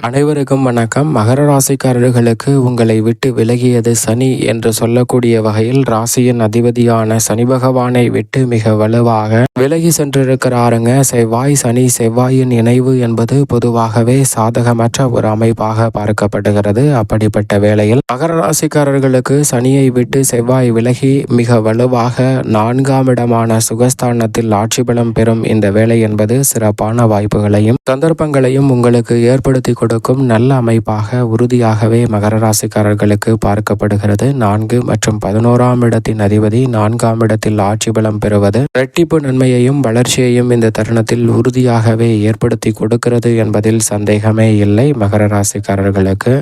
அனைவருக்கும் வணக்கம். மகர ராசிக்காரர்களுக்கு உங்களை விட்டு விலகியது சனி என்று சொல்லக்கூடிய வகையில் ராசியின் அதிபதியான சனி பகவானை விட்டு மிக வலுவாக விலகி சென்றிருக்கிறாருங்க. செவ்வாயின் இணைவு என்பது பொதுவாகவே சாதகமற்ற ஒரு அமைப்பாக பார்க்கப்படுகிறது. அப்படிப்பட்ட வேளையில் மகர ராசிக்காரர்களுக்கு சனியை விட்டு செவ்வாய் விலகி மிக வலுவாக 4ஆம் இடமான சுகஸ்தானத்தில் ஆட்சி பலம் பெறும் இந்த வேலை என்பது சிறப்பான வாய்ப்புகளையும் சந்தர்ப்பங்களையும் உங்களுக்கு ஏற்படுத்தி கொடுக்கும் நல்ல அமைப்பாக உறுதியாகவே மகர ராசிக்காரர்களுக்கு பார்க்கப்படுகிறது. 4 மற்றும் 11ஆம் இடத்தின் அதிபதி 4ஆம் இடத்தில் ஆட்சி பலம் பெறுவது இரட்டிப்பு நன்மையையும் வளர்ச்சியையும் இந்த தருணத்தில் உறுதியாகவே ஏற்படுத்தி கொடுக்கிறது என்பதில் சந்தேகமே இல்லை. மகர ராசிக்காரர்களுக்கு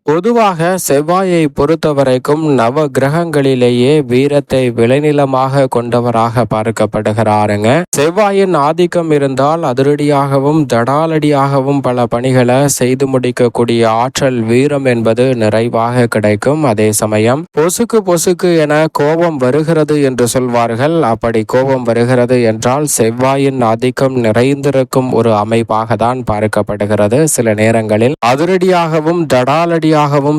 பொதுவாக செவ்வாயை பொறுத்தவரைக்கும் நவ கிரகங்களிலேயே வீரத்தை விளைநிலமாக கொண்டவராக பார்க்கப்படுகிறாருங்க. செவ்வாயின் ஆதிக்கம் இருந்தால் அதிரடியாகவும் தடாலடியாகவும் பல பணிகளை செய்து முடிக்கக்கூடிய ஆற்றல் வீரம் என்பது நிறைவாக கிடைக்கும். அதே சமயம் பொசுக்கு என கோபம் வருகிறது என்று சொல்வார்கள். அப்படி கோபம் வருகிறது என்றால் செவ்வாயின் ஆதிக்கம் நிறைந்திருக்கும் ஒரு அமைப்பாக தான் பார்க்கப்படுகிறது. சில நேரங்களில் அதிரடியாகவும் தடாலடியாகவும்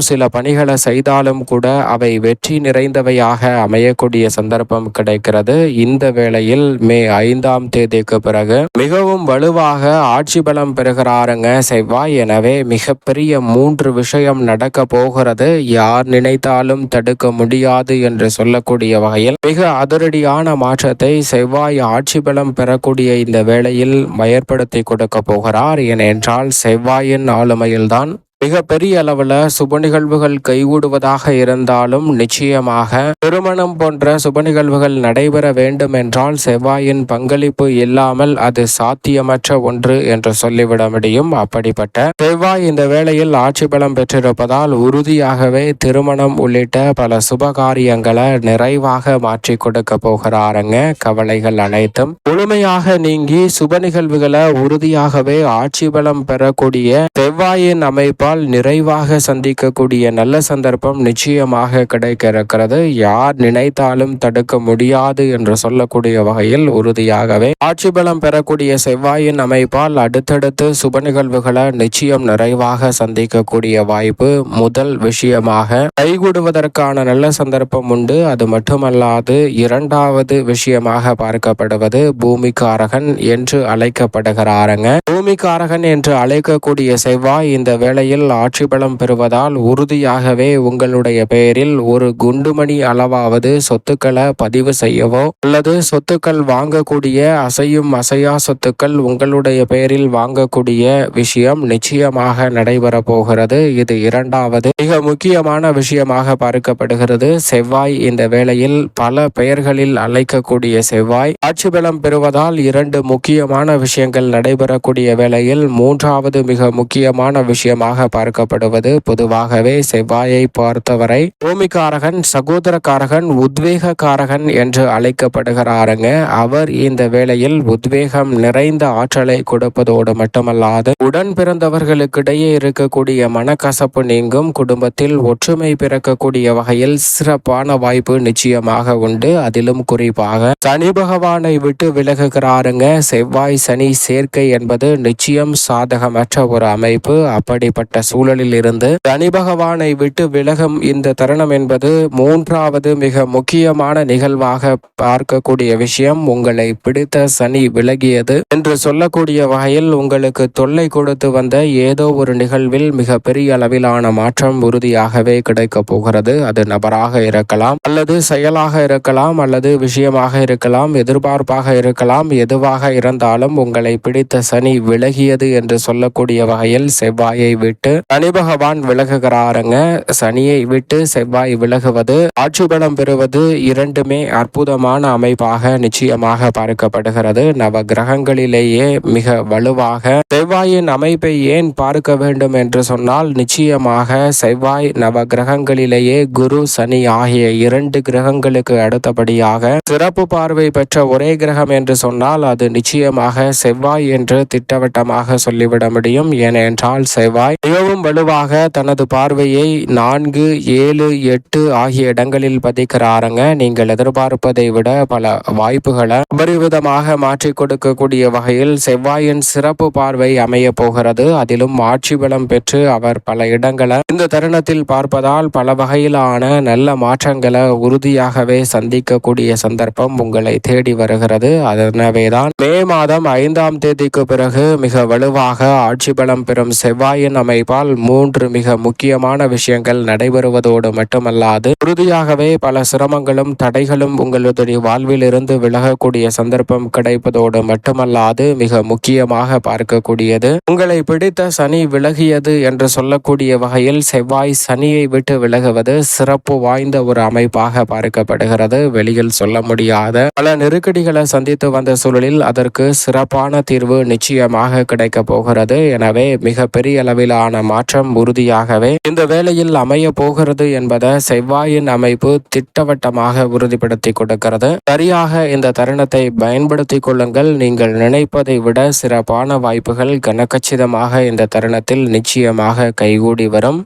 சில பணிகளை செய்தாலும் கூட அவை வெற்றி நிறைந்தவையாக அமையக்கூடிய சந்தர்ப்பம் கிடைக்கிறது. இந்த வேளையில் மே 5ஆம் தேதிக்கு பிறகு மிகவும் வலுவாக ஆட்சி பலம் பெறுகிறாருங்க செவ்வாய். எனவே மிகப்பெரிய 3 விஷயம் நடக்க போகிறது. யார் நினைத்தாலும் தடுக்க முடியாது என்று சொல்லக்கூடிய வகையில் மிக அதிரடியான மாற்றத்தை செவ்வாய் ஆட்சி பலம் பெறக்கூடிய இந்த வேளையில் ஏற்படுத்தி கொடுக்க போகிறார். ஏனென்றால் செவ்வாயின் ஆளுமையில்தான் மிக பெரிய அளவில் சுப நிகழ்வுகள் கைகூடுவதாக இருந்தாலும் நிச்சயமாக திருமணம் போன்ற சுப நிகழ்வுகள் நடைபெற வேண்டும் என்றால் செவ்வாயின் பங்களிப்பு இல்லாமல் அது சாத்தியமற்ற ஒன்று என்று சொல்லிவிட முடியும். அப்படிப்பட்ட செவ்வாய் இந்த வேளையில் ஆட்சி பலம் பெற்றிருப்பதால் உறுதியாகவே திருமணம் உள்ளிட்ட பல சுப காரியங்களை நிறைவாக மாற்றி கொடுக்க போகிறாருங்க. கவலைகள் அனைத்தும் முழுமையாக நீங்கி சுப நிகழ்வுகளை உறுதியாகவே ஆட்சி பலம் பெறக்கூடிய செவ்வாயின் அமைப்பால் நிறைவாக சந்திக்கக்கூடிய நல்ல சந்தர்ப்பம் நிச்சயமாக கிடைக்க இருக்கிறது. யார் நினைத்தாலும் தடுக்க முடியாது என்று சொல்லக்கூடிய வகையில் உறுதியாகவே ஆட்சி பலம் பெறக்கூடிய செவ்வாயின் அமைப்பால் அடுத்தடுத்து சுப நிகழ்வுகளை நிச்சயம் நிறைவாக சந்திக்கக்கூடிய வாய்ப்பு முதல் விஷயமாக கைகூடுவதற்கான நல்ல சந்தர்ப்பம் உண்டு. அது மட்டுமல்லாது இரண்டாவது விஷயமாக பார்க்கப்படுவது பூமிக்காரகன் என்று அழைக்கப்படுகிறாருங்க. பூமிக்காரகன் என்று அழைக்கக்கூடிய செவ்வாய் இந்த வேளையில் ஆட்சி பலம் பெறுவதால் உறுதியாகவே உங்களுடைய பெயரில் ஒரு குண்டுமணி அளவாவது சொத்துக்களை பதிவு செய்யவோ அல்லது சொத்துக்கள் வாங்கக்கூடிய அசையும் அசையா சொத்துக்கள் உங்களுடைய பெயரில் வாங்கக்கூடிய விஷயம் நிச்சயமாக நடைபெற போகிறது. இது இரண்டாவது மிக முக்கியமான விஷயமாக பார்க்கப்படுகிறது. செவ்வாய் இந்த வேளையில் பல பெயர்களில் அழைக்கக்கூடிய செவ்வாய் ஆட்சி பலம் பெறுவதால் 2 முக்கியமான விஷயங்கள் நடைபெறக்கூடிய வேளையில் மூன்றாவது மிக முக்கியமான விஷயமாக பார்க்கப்படுவது பொதுவாகவே செவ்வாயை பார்த்தவரை பூமிக்காரகன் சகோதரக்காரகன் உத்வேகக்காரகன் என்று அழைக்கப்படுகிறாருங்க. அவர் இந்த வேளையில் உத்வேகம் நிறைந்த ஆற்றலை கொடுப்பதோடு மட்டுமல்லாது உடன் பிறந்தவர்களுக்கிடையே இருக்கக்கூடிய மனக்கசப்பு நீங்கும். குடும்பத்தில் ஒற்றுமை பிறக்கக்கூடிய வகையில் சிறப்பான வாய்ப்பு நிச்சயமாக உண்டு. அதிலும் குறிப்பாக சனி பகவானை விட்டு விலகுகிறாருங்க. செவ்வாய் சனி சேர்க்கை என்பது நிச்சயம் சாதகமற்ற ஒரு அமைப்பு. அப்படிப்பட்ட சூழலில் இருந்து சனி பகவானை விட்டு விலகும் இந்த தருணம் என்பது மூன்றாவது மிக முக்கியமான நிகழ்வாக பார்க்கக்கூடிய விஷயம். உங்களை பிடித்த சனி விலகியது என்று சொல்லக்கூடிய வகையில் உங்களுக்கு தொல்லை கொடுத்து வந்த ஏதோ ஒரு நிகழ்வில் மிக பெரிய அளவிலான மாற்றம் உறுதியாகவே கிடைக்க போகிறது. அது நபராக இருக்கலாம் அல்லது செயலாக இருக்கலாம் அல்லது விஷயமாக இருக்கலாம் எதிர்பார்ப்பாக இருக்கலாம். எதுவாக இருந்தாலும் உங்களை பிடித்த சனி விலகியது என்று சொல்லக்கூடிய வகையில் செவ்வாயை விட்டு சனி பகவான் விலகுகிறாருங்க. சனியை விட்டு செவ்வாய் விலகுவது ஆட்சி பலம் பெறுவது இரண்டுமே அற்புதமான அமைப்பாக நிச்சயமாக பார்க்கப்படுகிறது. நவ கிரகங்களிலேயே மிக வலுவாக செவ்வாயின் அமைப்பை ஏன் பார்க்க வேண்டும் என்று சொன்னால் நிச்சயமாக செவ்வாய் நவ கிரகங்களிலேயே குரு சனி ஆகிய 2 கிரகங்களுக்கு அடுத்தபடியாக சிறப்பு பார்வை பெற்ற ஒரே கிரகம் என்று சொன்னால் அது நிச்சயமாக செவ்வாய் என்று திட்டவட்டமாக சொல்லிவிட முடியும். ஏனென்றால் செவ்வாய் மிகவும் வலுவாக தனது பார்வையை 4, 7, 8 ஆகிய இடங்களில் பதிக்கிறாருங்க. நீங்கள் எதிர்பார்ப்பதை விட பல வாய்ப்புகளை அபரிவிதமாக மாற்றிக் கொடுக்கக்கூடிய வகையில் செவ்வாயின் சிறப்பு பார்வை அமைய போகிறது. அதிலும் ஆட்சி பலம் பெற்று அவர் பல இடங்களை இந்த தருணத்தில் பார்ப்பதால் பல வகையிலான நல்ல மாற்றங்களை உறுதியாகவே சந்திக்கக்கூடிய சந்தர்ப்பம் உங்களை தேடி வருகிறது. அதனவேதான் மே மாதம் 5ஆம் தேதிக்கு பிறகு மிக வலுவாக ஆட்சி பலம் பெறும் செவ்வாயின் அமைப்பால் 3 மிக முக்கியமான விஷயங்கள் நடைபெறுவதோடு மட்டுமல்லாது உறுதியாகவே பல சிரமங்களும் தடைகளும் உங்களுடைய வாழ்வில் இருந்து விலகக்கூடிய சந்தர்ப்பம் கிடைப்பதோடு மட்டுமல்லாது மிக முக்கியமாக பார்க்கக்கூடியது உங்களை பிடித்த சனி விலகியது என்று சொல்லக்கூடிய வகையில் செவ்வாய் சனியை விட்டு விலகுவது சிறப்பு வாய்ந்த ஒரு அமைப்பாக பார்க்கப்படுகிறது. வெளியில் சொல்ல முடியாத பல நெருக்கடிகளை சந்தித்து வந்த சூழலில் அதற்கு சிறப்பான தீர்வு நிச்சயமாக கிடைக்க போகிறது. எனவே மிக பெரிய அளவிலான மாற்றம் உறுதியாகவே இந்த வேளையில் அமைய போகிறது என்பதை செவ்வாயின் அமைப்பு திட்டவட்டமாக உறுதிப்படுத்தி கொடுக்கிறது. சரியாக இந்த தருணத்தை பயன்படுத்திக் கொள்ளுங்கள். நீங்கள் நினைப்பதை விட சிறப்பான வாய்ப்புகள் கனகச்சிதமாக இந்த தருணத்தில் நிச்சயமாக கைகூடி வரும்.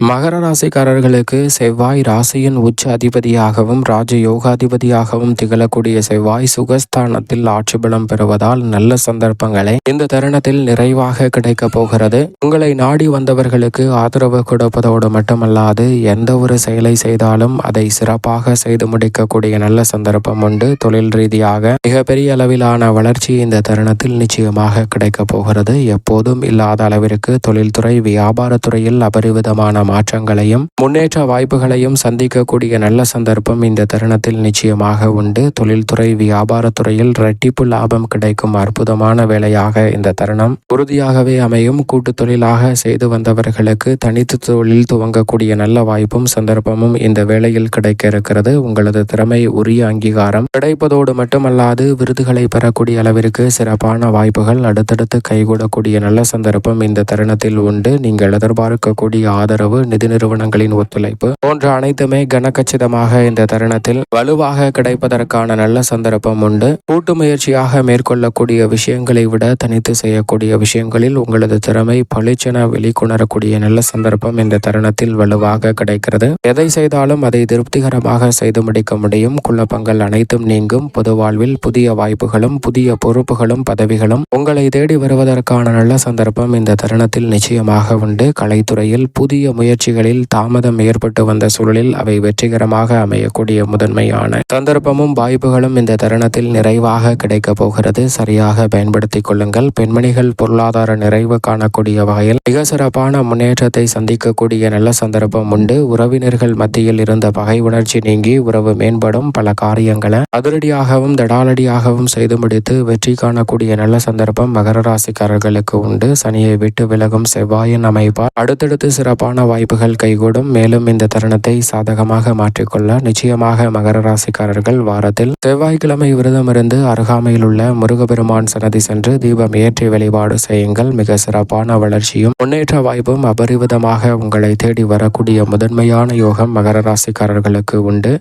மகர ராசிக்காரர்களுக்கு செவ்வாய் ராசியின் உச்ச அதிபதியாகவும் ராஜ யோகாதிபதியாகவும் திகழக்கூடிய செவ்வாய் சுகஸ்தானத்தில் ஆட்சி பலம் பெறுவதால் நல்ல சந்தர்ப்பங்களை இந்த தருணத்தில் நிறைவாக கிடைக்க போகிறது. உங்களை நாடி வந்தவர்களுக்கு ஆதரவு கொடுப்பதோடு மட்டுமல்லாது எந்த ஒரு செயலை செய்தாலும் அதை சிறப்பாக செய்து முடிக்கக்கூடிய நல்ல சந்தர்ப்பம் உண்டு. தொழில் ரீதியாக மிகப்பெரிய அளவிலான வளர்ச்சி இந்த தருணத்தில் நிச்சயமாக கிடைக்க போகிறது. எப்போதும் இல்லாத அளவிற்கு தொழில்துறை வியாபாரத்துறையில் அபரிவிதமான மாற்றங்களையும் முன்னேற்ற வாய்ப்புகளையும் சந்திக்கக்கூடிய நல்ல சந்தர்ப்பம் இந்த தருணத்தில் நிச்சயமாக உண்டு. தொழில்துறை வியாபாரத்துறையில் இரட்டிப்பு லாபம் கிடைக்கும் அற்புதமான வேலையாக இந்த தருணம் உறுதியாகவே அமையும். கூட்டு தொழிலாக செய்து வந்தவர்களுக்கு தனித்து தொழில் துவங்கக்கூடிய நல்ல வாய்ப்பும் சந்தர்ப்பமும் இந்த வேளையில் கிடைக்க இருக்கிறது. உங்களது திறமை உரிய அங்கீகாரம் கிடைப்பதோடு மட்டுமல்லாது விருதுகளை பெறக்கூடிய அளவிற்கு சிறப்பான வாய்ப்புகள் அடுத்தடுத்து கைகூடக்கூடிய நல்ல சந்தர்ப்பம் இந்த தருணத்தில் உண்டு. நீங்கள் எதிர்பார்க்கக்கூடிய ஆதரவு நிதி நிறுவனங்களின் ஒத்துழைப்பு போன்ற அனைத்துமே கனகச்சிதமாக இந்த தருணத்தில் வலுவாக கிடைப்பதற்கான நல்ல சந்தர்ப்பம் உண்டு. கூட்டு முயற்சியாக மேற்கொள்ளக்கூடிய விஷயங்களை விட தனித்து செய்யக்கூடிய விஷயங்களில் உங்களது திறமை பளிச்சென வெளிக்கொணரக்கூடிய நல்ல சந்தர்ப்பம் இந்த தருணத்தில் வலுவாக கிடைக்கிறது. எதை செய்தாலும் அதை திருப்திகரமாக செய்து முடிக்க முடியும். குழப்பங்கள் அனைத்தும் நீங்கும். பொது வாழ்வில் புதிய வாய்ப்புகளும் புதிய பொறுப்புகளும் பதவிகளும் உங்களை தேடி வருவதற்கான நல்ல சந்தர்ப்பம் இந்த தருணத்தில் நிச்சயமாக உண்டு. கலைத்துறையில் புதிய முயற்சிகளில் தாமதம் ஏற்பட்டு வந்த சூழலில் அவை வெற்றிகரமாக அமையக்கூடிய முதன்மையான சந்தர்ப்பமும் வாய்ப்புகளும் இந்த தருணத்தில் நிறைவாக கிடைக்க போகிறது. சரியாக பயன்படுத்திக் கொள்ளுங்கள். பெண்மணிகள் பொருளாதார நிறைவு காணக்கூடிய வகையில் மிக சிறப்பான முன்னேற்றத்தை சந்திக்கக்கூடிய நல்ல சந்தர்ப்பம் உண்டு. உறவினர்கள் மத்தியில் இருந்த பகை உணர்ச்சி நீங்கி உறவு மேம்படும். பல காரியங்களை அதிரடியாகவும் தடாலடியாகவும் செய்து முடித்து வெற்றி காணக்கூடிய நல்ல சந்தர்ப்பம் மகர ராசிக்காரர்களுக்கு உண்டு. சனியை விட்டு விலகும் செவ்வாயின் அமைப்பால் அடுத்தடுத்து சிறப்பான வாய்ப்புகள் கைகூடும். மேலும் இந்த தருணத்தை சாதகமாக மாற்றிக்கொள்ள நிச்சயமாக மகர ராசிக்காரர்கள் வாரத்தில் செவ்வாய்க்கிழமை விரதமிருந்து அருகாமையில் உள்ள முருகப்பெருமான் சன்னதி சென்று தீபம் ஏற்றி வழிபாடு செய்யுங்கள். மிக சிறப்பான வளர்ச்சியும் முன்னேற்ற வாய்ப்பும் அபரிவிதமாக உங்களை தேடி வரக்கூடிய முதன்மையான யோகம் மகர ராசிக்காரர்களுக்கு உண்டு.